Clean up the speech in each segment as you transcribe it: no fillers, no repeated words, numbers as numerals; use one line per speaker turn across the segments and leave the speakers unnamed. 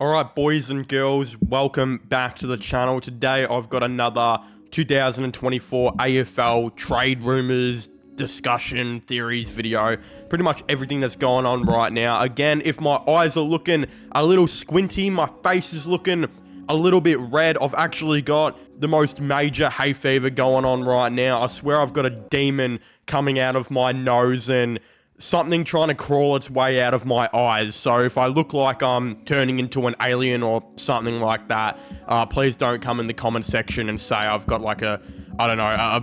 Alright, boys and girls, welcome back to the channel. Today I've got another 2024 AFL trade rumours, discussion, theories video. Pretty much everything that's going on right now. Again, if my eyes are looking a little squinty, my face is looking a little bit red, I've actually got the most major hay fever going on right now. I swear I've got a demon coming out of my nose and something trying to crawl its way out of my eyes. So if I look like I'm turning into an alien or something like that, please don't come in the comment section and say I've got like a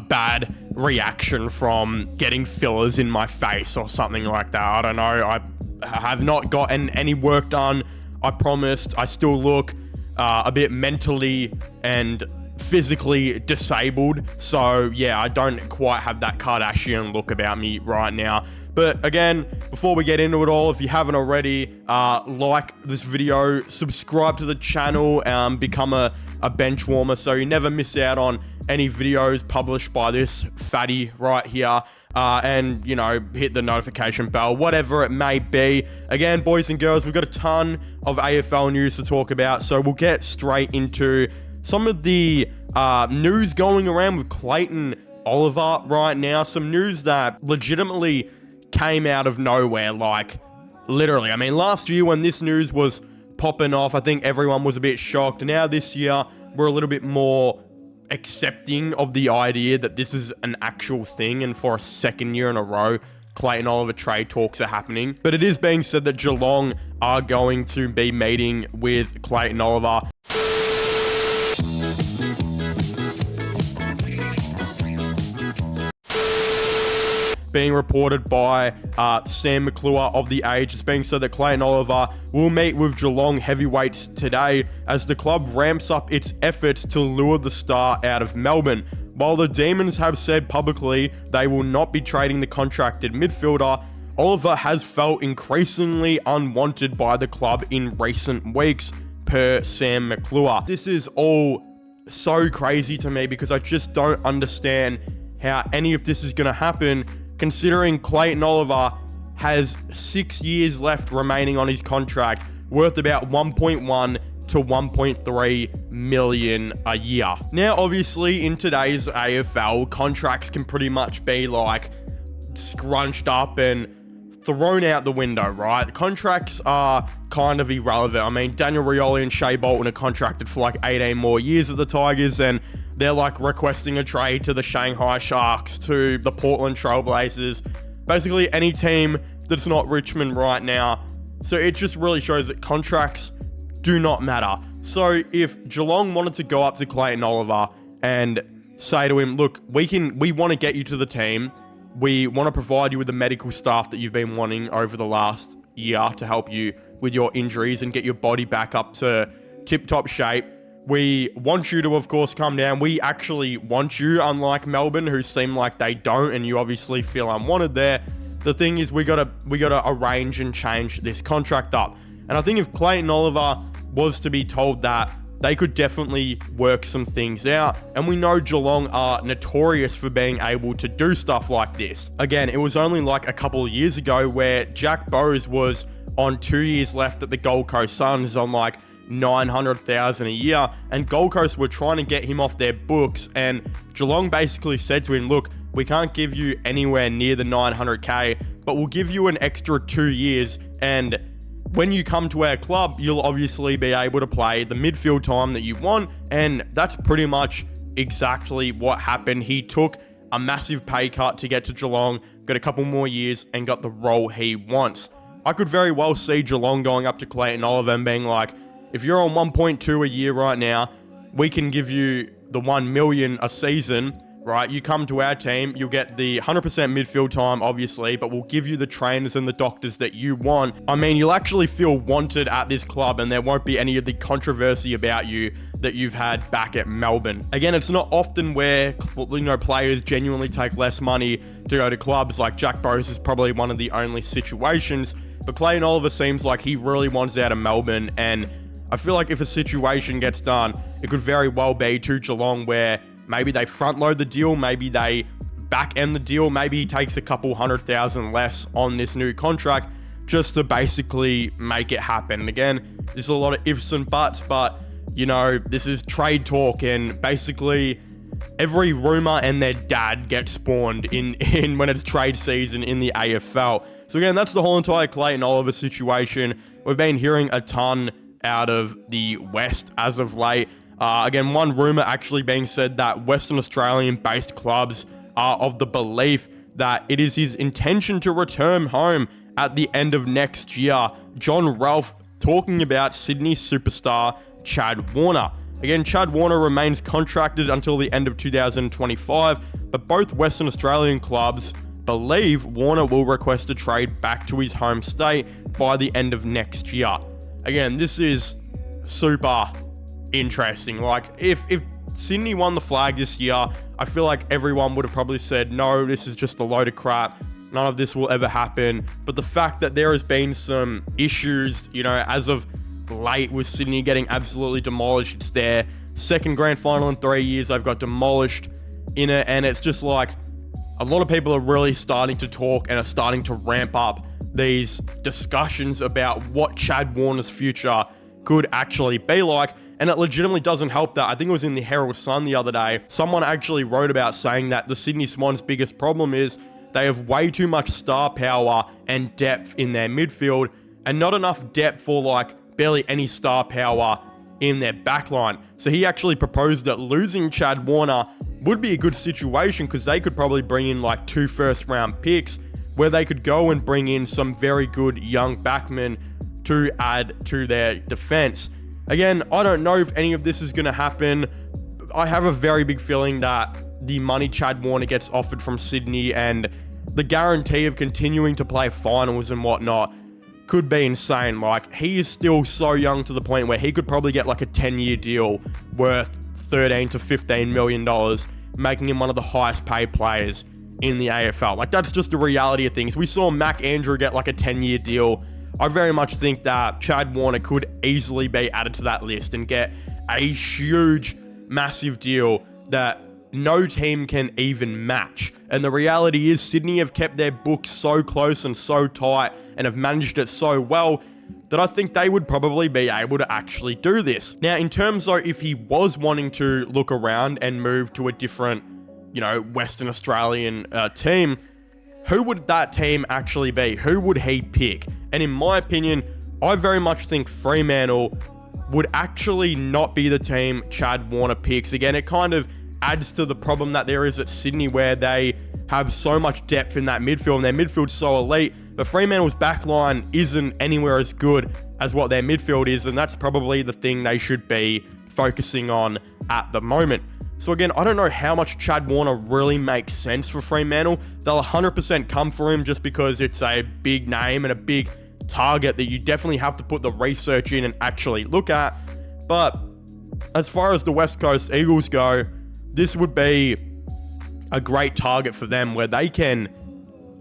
bad reaction from getting fillers in my face or something like that. I don't know. I have not gotten any work done. I promised. I still look a bit mentally and physically disabled. So yeah, I don't quite have that Kardashian look about me right now. But again, before we get into it all, if you haven't already, like this video, subscribe to the channel, become a bench warmer so you never miss out on any videos published by this fatty right here. And, you know, hit the notification bell, whatever it may be. Again, boys and girls, we've got a ton of AFL news to talk about, so we'll get straight into some of the news going around with Clayton Oliver right now. Some news that legitimately came out of nowhere, like literally. I mean, last year when this news was popping off, I think everyone was a bit shocked. Now this year, we're a little bit more accepting of the idea that this is an actual thing, and for a second year in a row, Clayton Oliver trade talks are happening. But it is being said that Geelong are going to be meeting with Clayton Oliver. Being reported by Sam McClure of The Age. It's being said that Clayton Oliver will meet with Geelong heavyweights today as the club ramps up its efforts to lure the star out of Melbourne. While the Demons have said publicly they will not be trading the contracted midfielder, Oliver has felt increasingly unwanted by the club in recent weeks, per Sam McClure. This is all so crazy to me because I just don't understand how any of this is going to happen, considering Clayton Oliver has 6 years left remaining on his contract, worth about 1.1 to 1.3 million a year. Now, obviously, in today's AFL, contracts can pretty much be like scrunched up and thrown out the window, right? Contracts are kind of irrelevant. I mean, Daniel Rioli and Shea Bolton are contracted for like 18 more years at the Tigers, and they're like requesting a trade to the Shanghai Sharks, to the Portland Trailblazers, basically any team that's not Richmond right now. So it just really shows that contracts do not matter. So if Geelong wanted to go up to Clayton Oliver and say to him, look, we want to get you to the team. We want to provide you with the medical staff that you've been wanting over the last year to help you with your injuries and get your body back up to tip-top shape. We want you to, of course, come down. We actually want you, unlike Melbourne, who seem like they don't, and you obviously feel unwanted there. The thing is, we gotta arrange and change this contract up. And I think if Clayton Oliver was to be told that, they could definitely work some things out. And we know Geelong are notorious for being able to do stuff like this. Again, it was only like a couple of years ago where Jack Bowes was on 2 years left at the Gold Coast Suns on like 900,000 a year, and Gold Coast were trying to get him off their books, and Geelong basically said to him, look, we can't give you anywhere near the 900k, but we'll give you an extra 2 years, and when you come to our club, you'll obviously be able to play the midfield time that you want. And that's pretty much exactly what happened. He took a massive pay cut to get to Geelong, got a couple more years, and got the role he wants. I could very well see Geelong going up to Clayton Oliver and being like, if you're on 1.2 a year right now, we can give you the 1 million a season, right? You come to our team, you'll get the 100% midfield time, obviously, but we'll give you the trainers and the doctors that you want. I mean, you'll actually feel wanted at this club, and there won't be any of the controversy about you that you've had back at Melbourne. Again, it's not often where, you know, players genuinely take less money to go to clubs. Like Jack Bowes is probably one of the only situations, but Clayton Oliver seems like he really wants out of Melbourne, and I feel like if a situation gets done, it could very well be to Geelong where maybe they front load the deal, maybe they back end the deal, maybe he takes a couple 100,000 less on this new contract just to basically make it happen. And again, there's a lot of ifs and buts, but you know, this is trade talk, and basically every rumor and their dad gets spawned in when it's trade season in the AFL. So again, that's the whole entire Clayton Oliver situation. We've been hearing a ton out of the West as of late. Again, one rumor actually being said that Western Australian-based clubs are of the belief that it is his intention to return home at the end of next year. John Ralph talking about Sydney superstar Chad Warner. Again, Chad Warner remains contracted until the end of 2025, but both Western Australian clubs believe Warner will request a trade back to his home state by the end of next year. Again, this is super interesting. Like, if Sydney won the flag this year, I feel like everyone would have probably said, no, this is just a load of crap. None of this will ever happen. But the fact that there has been some issues, you know, as of late with Sydney getting absolutely demolished. It's their second grand final in 3 years. They've got demolished in it, and it's just like a lot of people are really starting to talk and are starting to ramp up these discussions about what Chad Warner's future could actually be like. And it legitimately doesn't help that. I think it was in the Herald Sun the other day. Someone actually wrote about saying that the Sydney Swans' biggest problem is they have way too much star power and depth in their midfield, and not enough depth for like barely any star power in their backline. So he actually proposed that losing Chad Warner would be a good situation, because they could probably bring in like 2 first-round picks where they could go and bring in some very good young backmen to add to their defense. Again, I don't know if any of this is going to happen. I have a very big feeling that the money Chad Warner gets offered from Sydney and the guarantee of continuing to play finals and whatnot could be insane. Like, he is still so young to the point where he could probably get like a 10-year deal worth $13 to $15 million, making him one of the highest paid players in the AFL. Like, that's just the reality of things. We saw Mac Andrew get like a 10-year deal. I very much think that Chad Warner could easily be added to that list and get a huge, massive deal that no team can even match. And the reality is Sydney have kept their books so close and so tight and have managed it so well that I think they would probably be able to actually do this. Now, in terms of if he was wanting to look around and move to a different, you know, Western Australian team, who would that team actually be? Who would he pick? And in my opinion, I very much think Fremantle would actually not be the team Chad Warner picks. Again, it kind of adds to the problem that there is at Sydney, where they have so much depth in that midfield, and their midfield's so elite, but Fremantle's backline isn't anywhere as good as what their midfield is, and that's probably the thing they should be focusing on at the moment. So again, I don't know how much Chad Warner really makes sense for Fremantle. They'll 100% come for him just because it's a big name and a big target that you definitely have to put the research in and actually look at. But as far as the West Coast Eagles go, this would be a great target for them, where they can,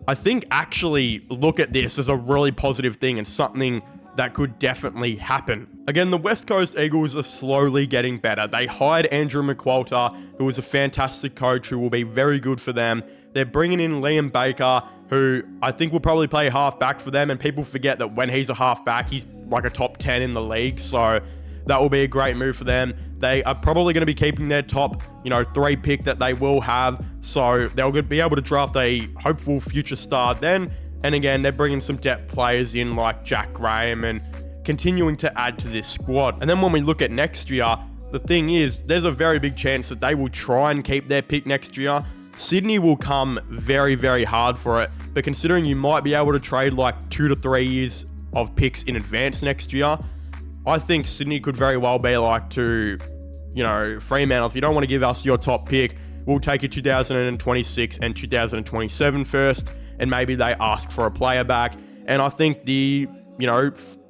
I think, actually look at this as a really positive thing and something that could definitely happen. Again, the West Coast Eagles are slowly getting better. They hired Andrew McQualter, who is a fantastic coach who will be very good for them. They're bringing in Liam Baker, who I think will probably play halfback for them, and people forget that when he's a halfback, he's like a top 10 in the league, so that will be a great move for them. They are probably going to be keeping their top, 3 pick that they will have, so they'll be able to draft a hopeful future star then. And again, they're bringing some depth players in like Jack Graham and continuing to add to this squad. And then when we look at next year, the thing is, there's a very big chance that they will try and keep their pick next year. Sydney will come very, very hard for it. But considering you might be able to trade like 2 to 3 years of picks in advance next year, I think Sydney could very well be like to, Fremantle, if you don't want to give us your top pick, we'll take your 2026 and 2027 first. And maybe they ask for a player back. And I think the,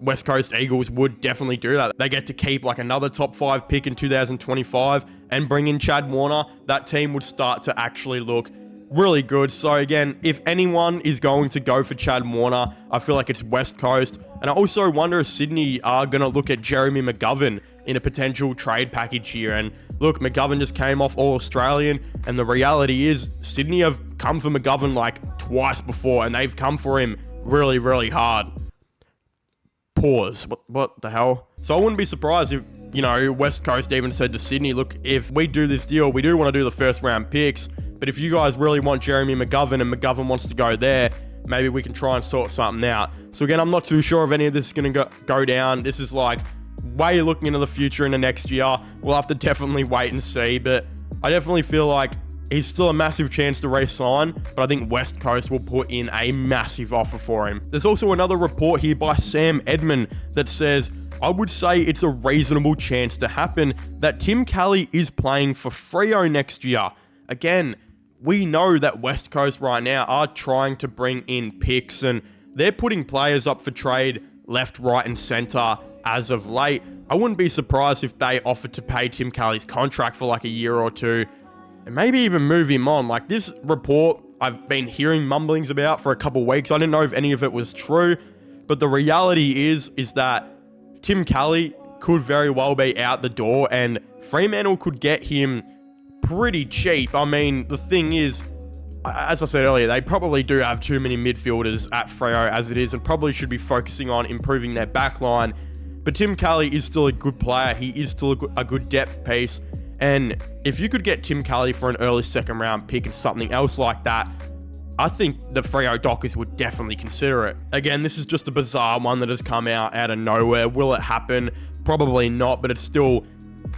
West Coast Eagles would definitely do that. They get to keep like another top 5 pick in 2025 and bring in Chad Warner. That team would start to actually look really good. So again, if anyone is going to go for Chad Warner, I feel like it's West Coast. And I also wonder if Sydney are going to look at Jeremy McGovern in a potential trade package here. And look, McGovern just came off All-Australian, and the reality is Sydney have come for McGovern like twice before, and they've come for him really, really hard. pause. What the hell? So I wouldn't be surprised if, you know, West Coast even said to Sydney, look, if we do this deal, we do want to do the first round picks, but if you guys really want Jeremy McGovern and McGovern wants to go there, maybe we can try and sort something out. So again, I'm not too sure if any of this is going to go down. This is like way looking into the future in the next year. We'll have to definitely wait and see, but I definitely feel like he's still a massive chance to re-sign, but I think West Coast will put in a massive offer for him. There's also another report here by Sam Edmund that says, I would say it's a reasonable chance to happen that Tim Kelly is playing for Freo next year. Again, we know that West Coast right now are trying to bring in picks and they're putting players up for trade left, right and centre as of late. I wouldn't be surprised if they offered to pay Tim Kelly's contract for like a year or two and maybe even move him on. Like this report I've been hearing mumblings about for a couple of weeks. I didn't know if any of it was true, but the reality is that Tim Kelly could very well be out the door and Fremantle could get him pretty cheap. I mean, the thing is, as I said earlier, they probably do have too many midfielders at Freo as it is and probably should be focusing on improving their back line. But Tim Kelly is still a good player. He is still a good depth piece. And if you could get Tim Kelly for an early second round pick and something else like that, I think the Freo Dockers would definitely consider it. Again, this is just a bizarre one that has come out of nowhere. Will it happen? Probably not, but it's still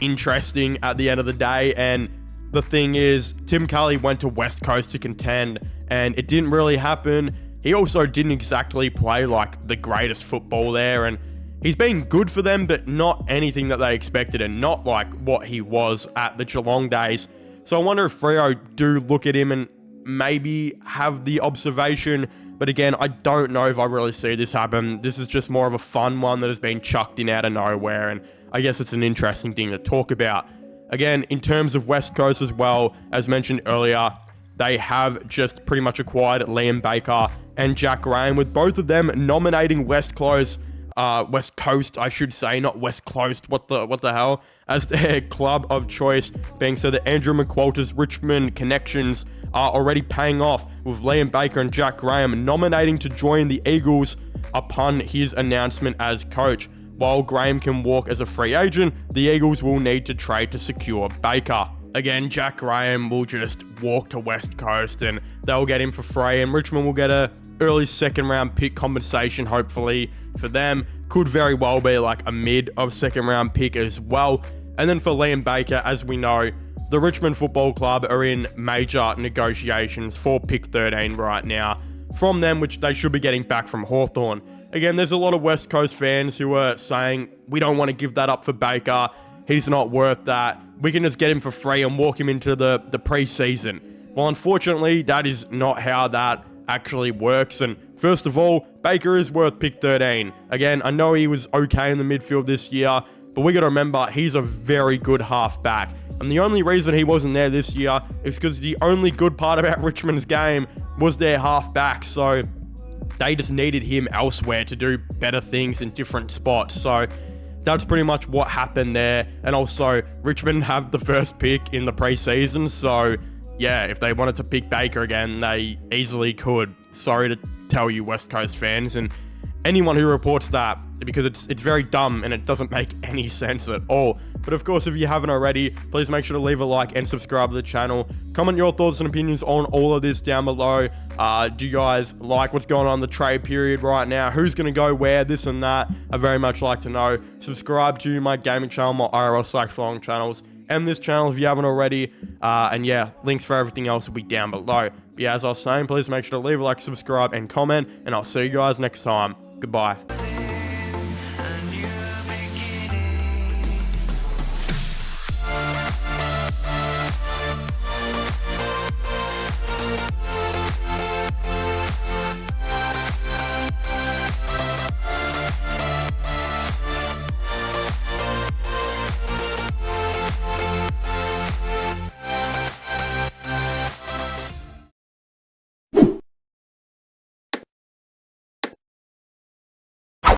interesting at the end of the day. And the thing is, Tim Kelly went to West Coast to contend, and it didn't really happen. He also didn't exactly play like the greatest football there, and he's been good for them, but not anything that they expected, and not like what he was at the Geelong days. So I wonder if Freo do look at him and maybe have the observation, but again, I don't know if I really see this happen. This is just more of a fun one that has been chucked in out of nowhere, and I guess it's an interesting thing to talk about. Again, in terms of West Coast as well, as mentioned earlier, they have just pretty much acquired Liam Baker and Jack Graham, with both of them nominating West Coast, I should say, not West Coast, what the hell, as their club of choice, being so that Andrew McQualter's Richmond connections are already paying off, with Liam Baker and Jack Graham nominating to join the Eagles upon his announcement as coach. While Graham can walk as a free agent, the Eagles will need to trade to secure Baker. Again, Jack Graham will just walk to West Coast and they'll get him for free, and Richmond will get a early second round pick compensation, hopefully, for them. Could very well be like a mid of second round pick as well. And then for Liam Baker, as we know, the Richmond Football Club are in major negotiations for pick 13 right now from them, which they should be getting back from Hawthorn. Again, there's a lot of West Coast fans who are saying, we don't want to give that up for Baker. He's not worth that. We can just get him for free and walk him into the preseason. Well, unfortunately, that is not how that actually works. And first of all, Baker is worth pick 13. Again, I know he was okay in the midfield this year, but we got to remember he's a very good halfback. And the only reason he wasn't there this year is because the only good part about Richmond's game was their halfback. So they just needed him elsewhere to do better things in different spots. So that's pretty much what happened there. And also, Richmond have the first pick in the preseason. So yeah, if they wanted to pick Baker again, they easily could. Sorry to tell you, West Coast fans, and anyone who reports that, because it's very dumb and it doesn't make any sense at all. But of course, if you haven't already, please make sure to leave a like and subscribe to the channel. Comment your thoughts and opinions on all of this down below. Do you guys like what's going on in the trade period right now? Who's going to go where, this and that? I very much like to know. Subscribe to my gaming channel, my IRL/long channels, and this channel if you haven't already. And yeah, links for everything else will be down below. But yeah, as I was saying, please make sure to leave a like, subscribe, and comment, and I'll see you guys next time. Goodbye.